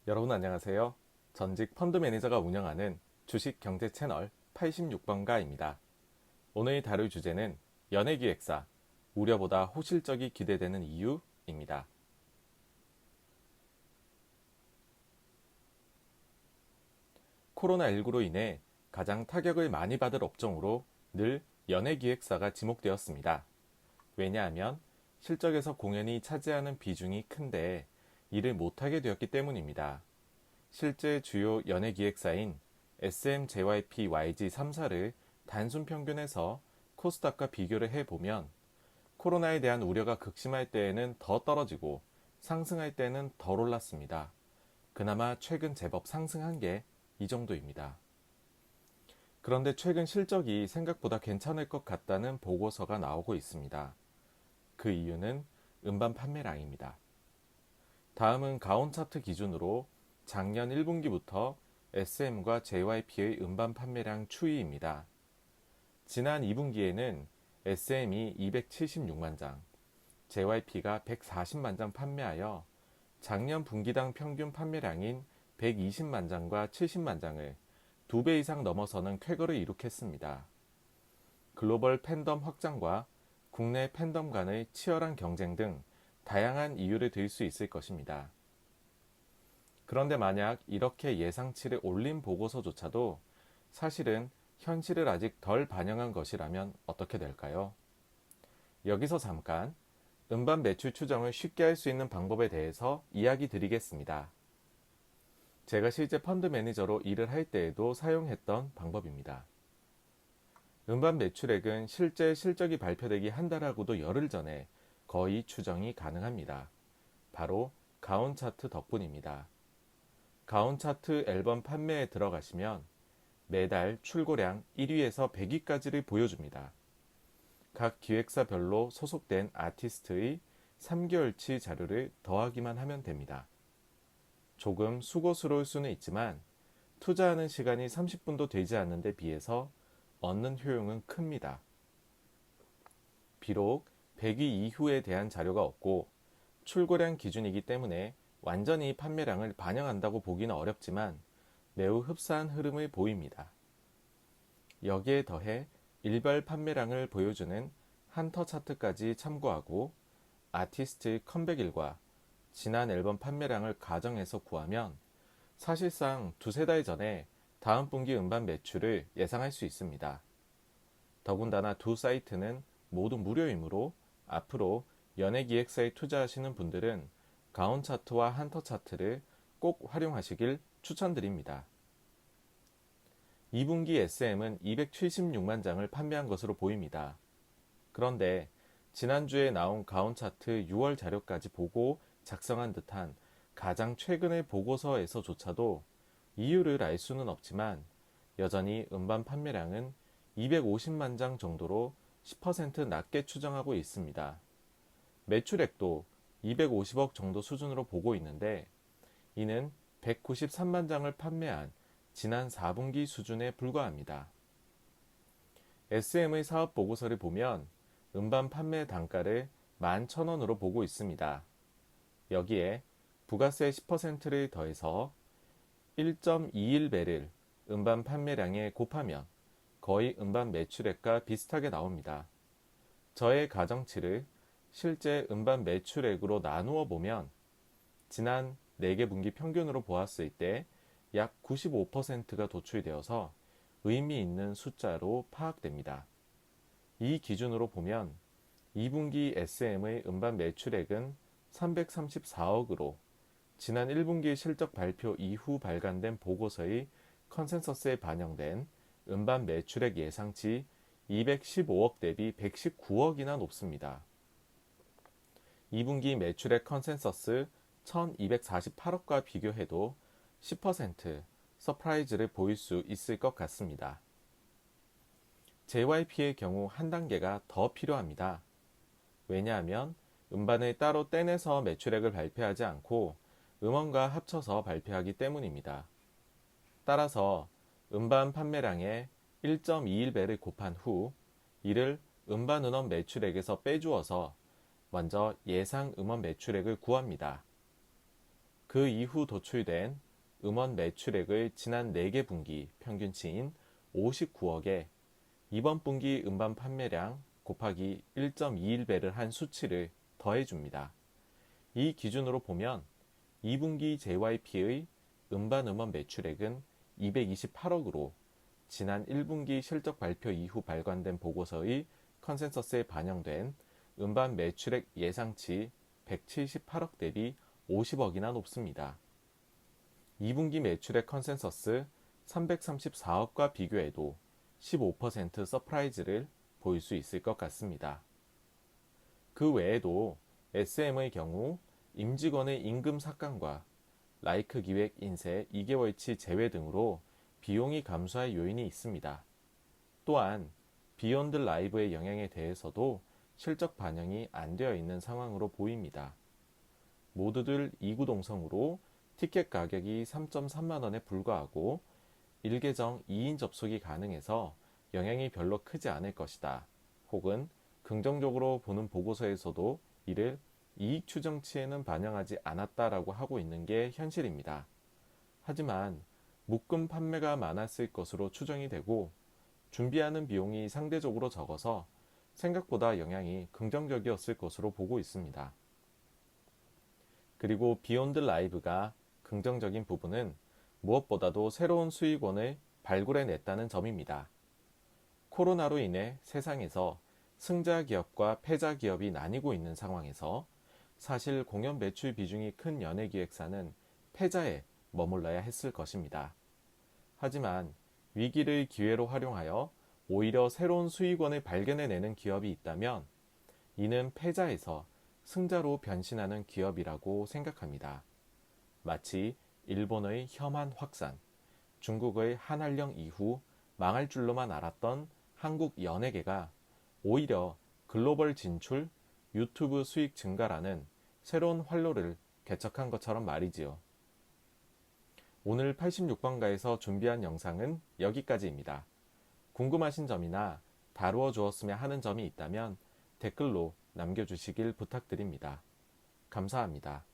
여러분 안녕하세요. 전직 펀드 매니저가 운영하는 주식 경제 채널 86번가입니다. 오늘 다룰 주제는 연예기획사, 우려보다 호실적이 기대되는 이유입니다. 코로나19로 인해 가장 타격을 많이 받을 업종으로 늘 연예기획사가 지목되었습니다. 왜냐하면 실적에서 공연이 차지하는 비중이 큰데 이를 못하게 되었기 때문입니다. 실제 주요 연예기획사인 SM, JYP, YG 3사를 단순 평균해서 코스닥과 비교를 해보면 코로나에 대한 우려가 극심할 때에는 더 떨어지고 상승할 때는 덜 올랐습니다. 그나마 최근 제법 상승한 게 이 정도입니다. 그런데 최근 실적이 생각보다 괜찮을 것 같다는 보고서가 나오고 있습니다. 그 이유는 음반 판매량입니다. 다음은 가온 차트 기준으로 작년 1분기부터 SM과 JYP의 음반 판매량 추이입니다. 지난 2분기에는 SM이 276만 장, JYP가 140만 장 판매하여 작년 분기당 평균 판매량인 120만 장과 70만 장을 2배 이상 넘어서는 쾌거를 이룩했습니다. 글로벌 팬덤 확장과 국내 팬덤 간의 치열한 경쟁 등 다양한 이유를 들 수 있을 것입니다. 그런데 만약 이렇게 예상치를 올린 보고서조차도 사실은 현실을 아직 덜 반영한 것이라면 어떻게 될까요? 여기서 잠깐 음반 매출 추정을 쉽게 할 수 있는 방법에 대해서 이야기 드리겠습니다. 제가 실제 펀드 매니저로 일을 할 때에도 사용했던 방법입니다. 음반 매출액은 실제 실적이 발표되기 한 달하고도 열흘 전에 거의 추정이 가능합니다. 바로 가온 차트 덕분입니다. 가온 차트 앨범 판매에 들어가시면 매달 출고량 1위에서 100위까지를 보여줍니다. 각 기획사별로 소속된 아티스트의 3개월치 자료를 더하기만 하면 됩니다. 조금 수고스러울 수는 있지만 투자하는 시간이 30분도 되지 않는 데 비해서 얻는 효용은 큽니다. 비록 100위 이후에 대한 자료가 없고 출고량 기준이기 때문에 완전히 판매량을 반영한다고 보기는 어렵지만 매우 흡사한 흐름을 보입니다. 여기에 더해 일별 판매량을 보여주는 한터 차트까지 참고하고 아티스트 컴백일과 지난 앨범 판매량을 가정해서 구하면 사실상 두세 달 전에 다음 분기 음반 매출을 예상할 수 있습니다. 더군다나 두 사이트는 모두 무료이므로 앞으로 연예기획사에 투자하시는 분들은 가온 차트와 한터 차트를 꼭 활용하시길 추천드립니다. 2분기 SM은 276만 장을 판매한 것으로 보입니다. 그런데 지난주에 나온 가온 차트 6월 자료까지 보고 작성한 듯한 가장 최근의 보고서에서조차도 이유를 알 수는 없지만 여전히 음반 판매량은 250만 장 정도로 10% 낮게 추정하고 있습니다. 매출액도 250억 정도 수준으로 보고 있는데 이는 193만 장을 판매한 지난 4분기 수준에 불과합니다. SM의 사업 보고서를 보면 음반 판매 단가를 11,000원으로 보고 있습니다. 여기에 부가세 10%를 더해서 1.21배를 음반 판매량에 곱하면 거의 음반 매출액과 비슷하게 나옵니다. 저의 가정치를 실제 음반 매출액으로 나누어 보면 지난 4개 분기 평균으로 보았을 때 약 95%가 도출되어서 의미 있는 숫자로 파악됩니다. 이 기준으로 보면 2분기 SM의 음반 매출액은 334억으로 지난 1분기 실적 발표 이후 발간된 보고서의 컨센서스에 반영된 음반 매출액 예상치 215억 대비 119억이나 높습니다. 2분기 매출액 컨센서스 1248억과 비교해도 10% 서프라이즈를 보일 수 있을 것 같습니다. JYP의 경우 한 단계가 더 필요합니다. 왜냐하면 음반을 따로 떼내서 매출액을 발표하지 않고 음원과 합쳐서 발표하기 때문입니다. 따라서 음반 판매량에 1.21배를 곱한 후 이를 음반 음원 매출액에서 빼주어서 먼저 예상 음원 매출액을 구합니다. 그 이후 도출된 음원 매출액의 지난 4개 분기 평균치인 59억에 이번 분기 음반 판매량 곱하기 1.21배를 한 수치를 더해줍니다. 이 기준으로 보면 2분기 JYP의 음반 음원 매출액은 228억으로 지난 1분기 실적 발표 이후 발간된 보고서의 컨센서스에 반영된 음반 매출액 예상치 178억 대비 50억이나 높습니다. 2분기 매출액 컨센서스 334억과 비교해도 15% 서프라이즈를 보일 수 있을 것 같습니다. 그 외에도 SM의 경우 임직원의 임금 삭감과 라이크 기획 인쇄 2개월치 제외 등으로 비용이 감소할 요인이 있습니다. 또한 비욘드 라이브의 영향에 대해서도 실적 반영이 안 되어 있는 상황으로 보입니다. 모두들 이구동성으로 티켓 가격이 3.3만 원에 불과하고 1계정 2인 접속이 가능해서 영향이 별로 크지 않을 것이다. 혹은 긍정적으로 보는 보고서에서도 이를 이익 추정치에는 반영하지 않았다라고 하고 있는 게 현실입니다. 하지만 묶음 판매가 많았을 것으로 추정이 되고 준비하는 비용이 상대적으로 적어서 생각보다 영향이 긍정적이었을 것으로 보고 있습니다. 그리고 비욘드 라이브가 긍정적인 부분은 무엇보다도 새로운 수익원을 발굴해냈다는 점입니다. 코로나로 인해 세상에서 승자 기업과 패자 기업이 나뉘고 있는 상황에서 사실 공연 매출 비중이 큰 연예기획사는 패자에 머물러야 했을 것입니다. 하지만 위기를 기회로 활용하여 오히려 새로운 수익원을 발견해내는 기업이 있다면 이는 패자에서 승자로 변신하는 기업이라고 생각합니다. 마치 일본의 혐한 확산, 중국의 한한령 이후 망할 줄로만 알았던 한국 연예계가 오히려 글로벌 진출, 유튜브 수익 증가라는 새로운 활로를 개척한 것처럼 말이지요. 오늘 86번가에서 준비한 영상은 여기까지입니다. 궁금하신 점이나 다루어 주었으면 하는 점이 있다면 댓글로 남겨주시길 부탁드립니다. 감사합니다.